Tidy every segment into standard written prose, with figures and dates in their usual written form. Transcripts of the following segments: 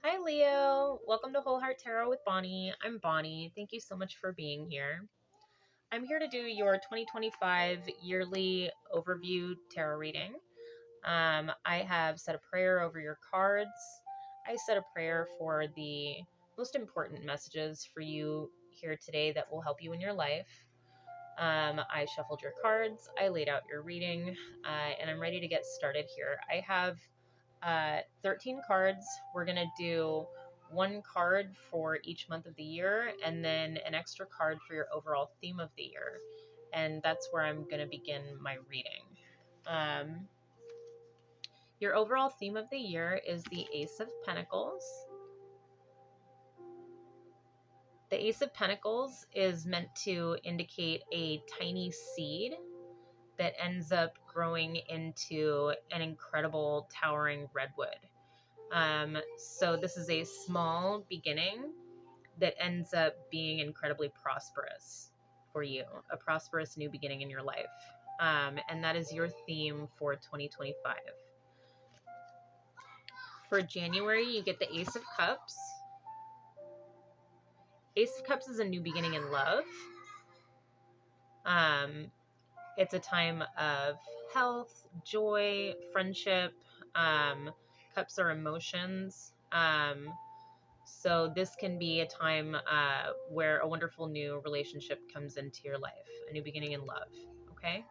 Hi, Leo. Welcome to Whole Heart Tarot with Bonnie. I'm Bonnie. Thank you so much for being here. I'm here to do your 2025 yearly overview tarot reading. I have said a prayer over your cards. I said a prayer for the most important messages for you here today that will help you in your life. I shuffled your cards, I laid out your reading, and I'm ready to get started here. I have 13 cards. We're going to do one card for each month of the year and then an extra card for your overall theme of the year. And that's where I'm going to begin my reading. Your overall theme of the year is the Ace of Pentacles. The Ace of Pentacles is meant to indicate a tiny seed that ends up growing into an incredible towering redwood. So this is a small beginning that ends up being incredibly prosperous for you, a prosperous new beginning in your life. And that is your theme for 2025. For January, you get the Ace of Cups. Ace of Cups is a new beginning in love. It's a time of health, joy, friendship. Cups are emotions. So this can be a time where a wonderful new relationship comes into your life, a new beginning in love. Okay.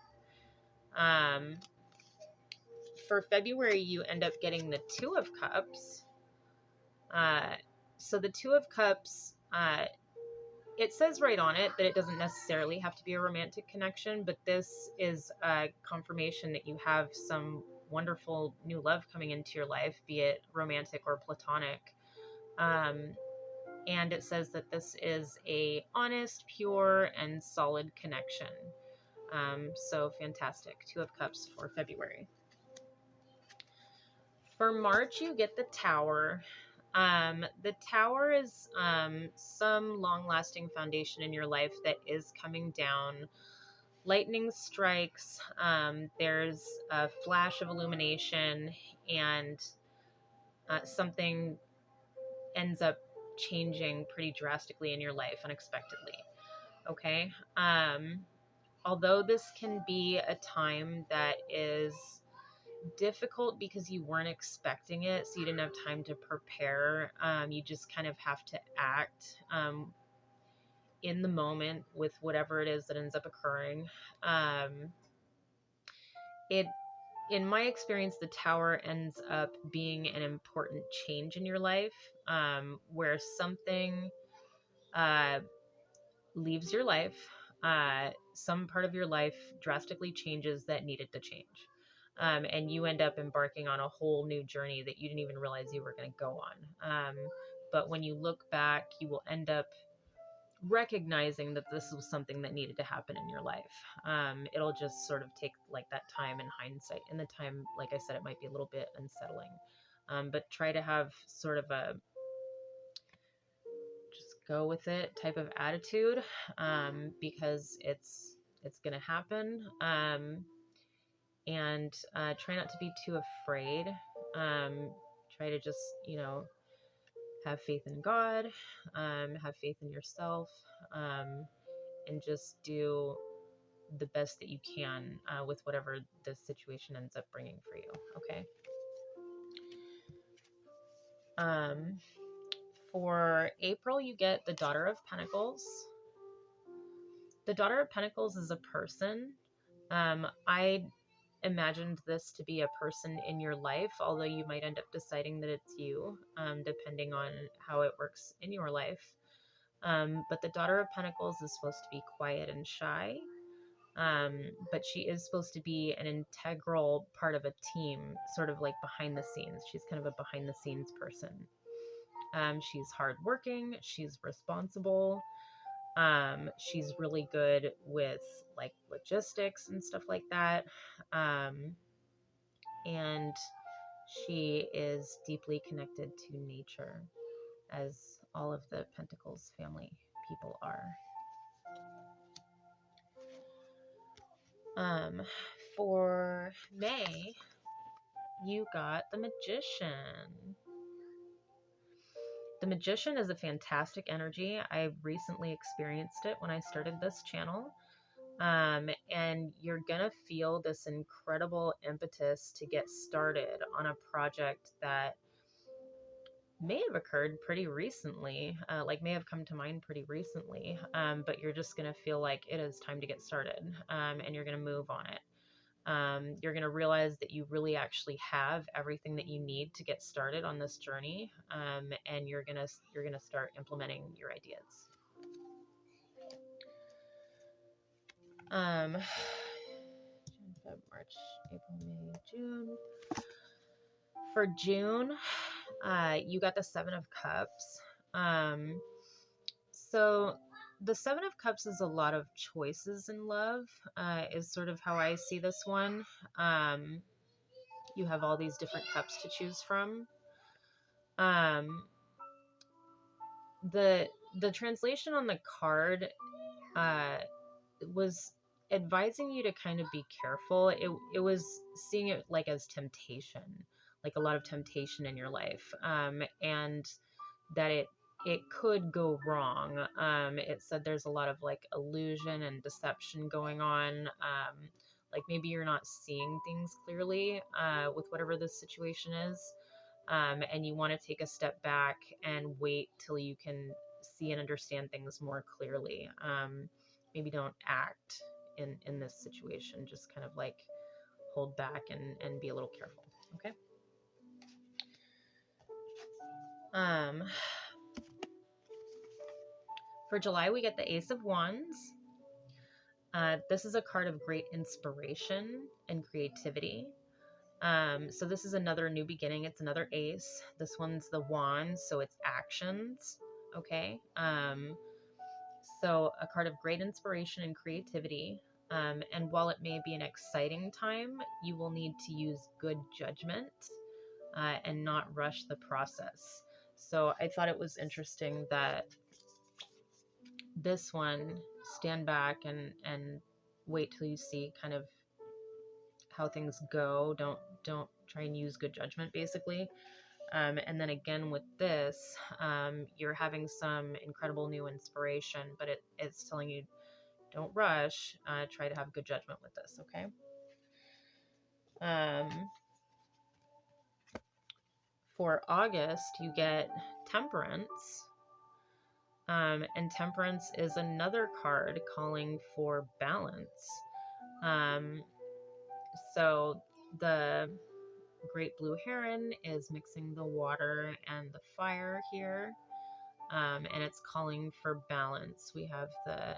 For February, you end up getting the Two of Cups. So the Two of Cups, it says right on it that it doesn't necessarily have to be a romantic connection, but this is a confirmation that you have some wonderful new love coming into your life, be it romantic or platonic. And it says that this is a honest, pure, and solid connection. So fantastic. Two of Cups for February. For March, you get the Tower. The Tower is some long-lasting foundation in your life that is coming down. Lightning strikes. There's a flash of illumination, and something ends up changing pretty drastically in your life unexpectedly. Okay. Although this can be a time that is difficult because you weren't expecting it, so you didn't have time to prepare. You just kind of have to act in the moment with whatever it is that ends up occurring. In my experience, the Tower ends up being an important change in your life, where something leaves your life. Some part of your life drastically changes that needed to change. And you end up embarking on a whole new journey that you didn't even realize you were going to go on. But when you look back, you will end up recognizing that this was something that needed to happen in your life. It'll just sort of take like that time in hindsight. In the time, like I said, it might be a little bit unsettling. But try to have sort of a just go with it type of attitude, because it's going to happen. And try not to be too afraid. Try to just, have faith in God, have faith in yourself, and just do the best that you can with whatever the situation ends up bringing for you. Okay. For April, you get the Daughter of Pentacles. The Daughter of Pentacles is a person. I imagined this to be a person in your life, although you might end up deciding that it's you, depending on how it works in your life. But the Daughter of Pentacles is supposed to be quiet and shy, but she is supposed to be an integral part of a team, sort of like behind the scenes. She's kind of a behind the scenes person. She's hardworking, she's responsible, she's really good with like logistics and stuff like that. And she is deeply connected to nature, as all of the Pentacles family people are. For May, you got the Magician. The Magician is a fantastic energy. I recently experienced it when I started this channel. And you're gonna feel this incredible impetus to get started on a project that may have occurred pretty recently, like may have come to mind pretty recently, but you're just gonna feel like it is time to get started, and you're gonna move on it. You're going to realize that you really actually have everything that you need to get started on this journey, and you're gonna start implementing your ideas. June, Feb, March, April, May, June. For June, you got the Seven of Cups. So the Seven of Cups is a lot of choices in love, is sort of how I see this one. You have all these different cups to choose from. The translation on the card was advising you to kind of be careful. It was seeing it like as temptation, like a lot of temptation in your life, and that it could go wrong. It said there's a lot of like illusion and deception going on. Like maybe you're not seeing things clearly with whatever this situation is. And you want to take a step back and wait till you can see and understand things more clearly. Maybe don't act in this situation. Just kind of like hold back and be a little careful. Okay. For July, we get the Ace of Wands. This is a card of great inspiration and creativity. So this is another new beginning. It's another ace. This one's the wand, so it's actions. Okay. So a card of great inspiration and creativity. And while it may be an exciting time, you will need to use good judgment and not rush the process. So I thought it was interesting that this one, stand back and wait till you see kind of how things go. Don't try and use good judgment, basically. And then again with this, you're having some incredible new inspiration, but it's telling you don't rush. Try to have good judgment with this, okay? For August, you get Temperance. And Temperance is another card calling for balance. So the Great Blue Heron is mixing the water and the fire here, and it's calling for balance. We have the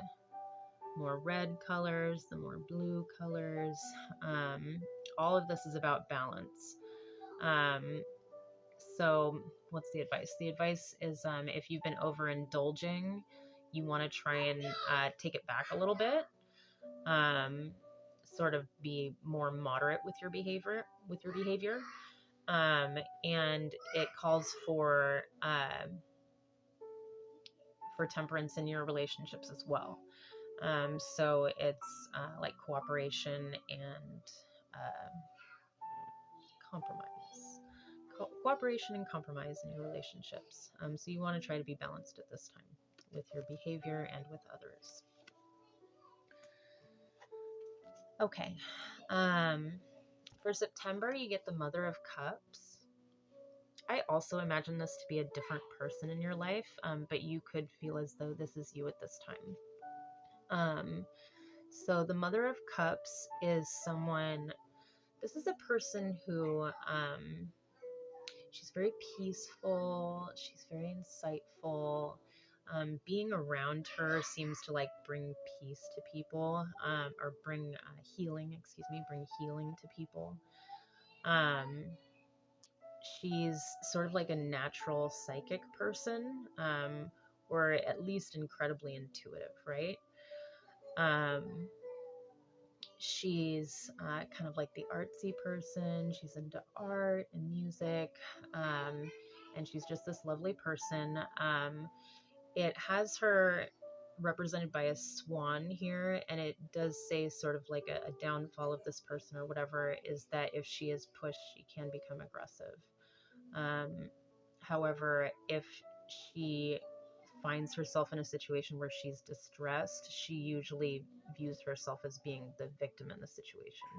more red colors, the more blue colors. All of this is about balance. So what's the advice? The advice is if you've been overindulging, you want to try and take it back a little bit. Sort of be more moderate with your behavior. And it calls for temperance in your relationships as well. So it's like cooperation and compromise. Cooperation and compromise in your relationships. So you want to try to be balanced at this time with your behavior and with others. Okay. For September, you get the Mother of Cups. I also imagine this to be a different person in your life, but you could feel as though this is you at this time. So the Mother of Cups is this is a person who, she's very peaceful, she's very insightful. Being around her seems to like bring peace to people, or bring healing to people. She's sort of like a natural psychic person, or at least incredibly intuitive, right? She's kind of like the artsy person. She's into art and music, and she's just this lovely person. It has her represented by a swan here, and it does say sort of like a downfall of this person or whatever is that if she is pushed, she can become aggressive. However, if she finds herself in a situation where she's distressed, she usually views herself as being the victim in the situation.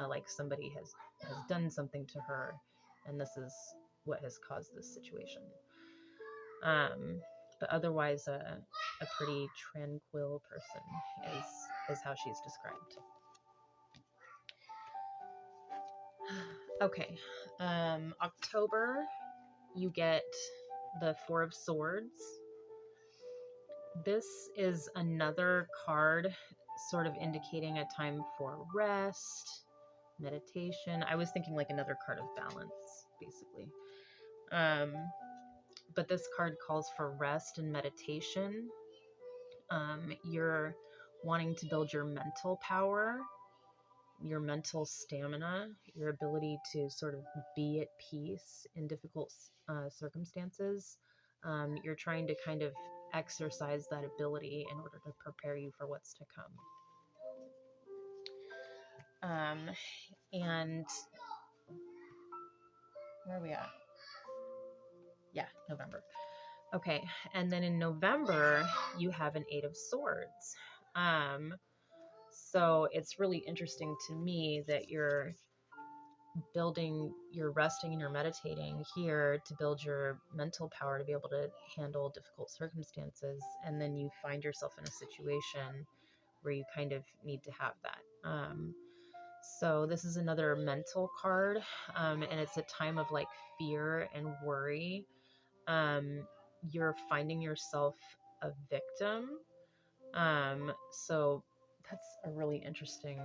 Like somebody has done something to her, and this is what has caused this situation. But otherwise, a pretty tranquil person is how she's described. Okay, October, you get the Four of Swords. This is another card sort of indicating a time for rest, meditation. I was thinking like another card of balance, basically. But this card calls for rest and meditation. You're wanting to build your mental power, your mental stamina, your ability to sort of be at peace in difficult circumstances. You're trying to kind of exercise that ability in order to prepare you for what's to come. And where are we at? Yeah, November. Okay, and then in November, you have an Eight of Swords. So it's really interesting to me that you're resting and you're meditating here to build your mental power to be able to handle difficult circumstances. And then you find yourself in a situation where you kind of need to have that. So this is another mental card, and it's a time of like fear and worry. You're finding yourself a victim. So that's a really interesting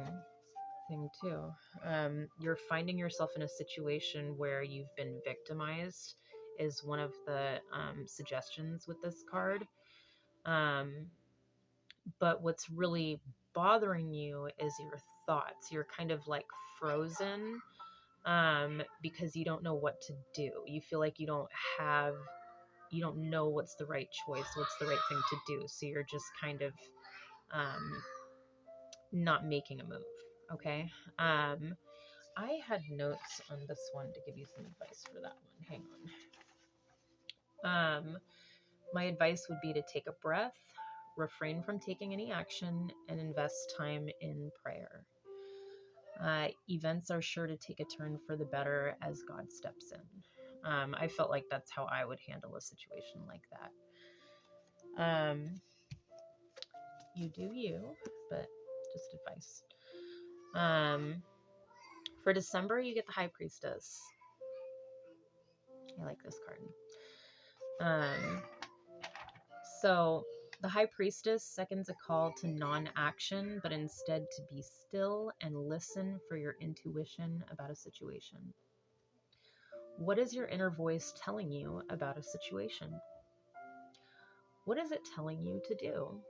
thing too. You're finding yourself in a situation where you've been victimized is one of the suggestions with this card. But what's really bothering you is your thoughts. You're kind of like frozen because you don't know what to do. You feel like you don't know what's the right choice, what's the right thing to do. So you're just kind of not making a move. Okay. I had notes on this one to give you some advice for that one. Hang on. My advice would be to take a breath, refrain from taking any action, and invest time in prayer. Events are sure to take a turn for the better as God steps in. I felt like that's how I would handle a situation like that. You do you, but just advice. For December, you get the High Priestess. I like this card. So the High Priestess seconds a call to non-action, but instead to be still and listen for your intuition about a situation. What is your inner voice telling you about a situation? What is it telling you to do?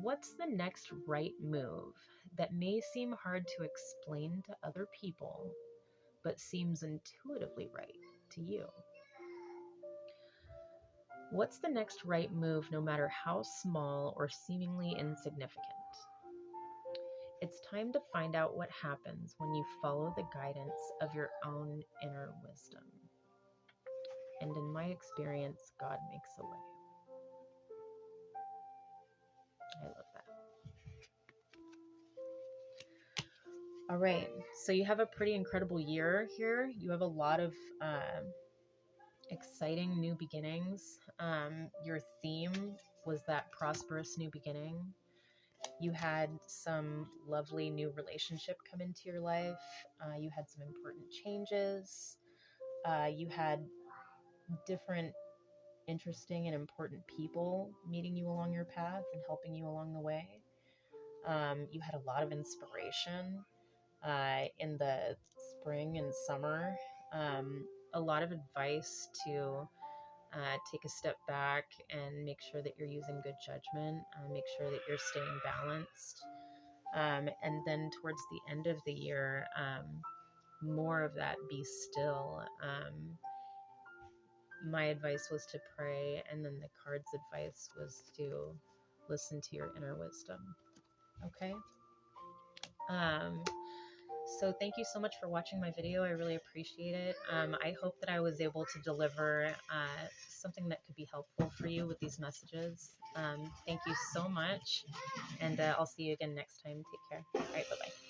What's the next right move that may seem hard to explain to other people, but seems intuitively right to you? What's the next right move, no matter how small or seemingly insignificant? It's time to find out what happens when you follow the guidance of your own inner wisdom. And in my experience, God makes a way. I love that. All right, so you have a pretty incredible year here. You have a lot of exciting new beginnings. Your theme was that prosperous new beginning. You had some lovely new relationship come into your life. You had some important changes. You had different interesting and important people meeting you along your path and helping you along the way. You had a lot of inspiration in the spring and summer. A lot of advice to take a step back and make sure that you're using good judgment, make sure that you're staying balanced. And then towards the end of the year, more of that be still. My advice was to pray, and then the card's advice was to listen to your inner wisdom. Okay? So thank you so much for watching my video. I really appreciate it. I hope that I was able to deliver something that could be helpful for you with these messages. Thank you so much, and I'll see you again next time. Take care. All right, bye-bye.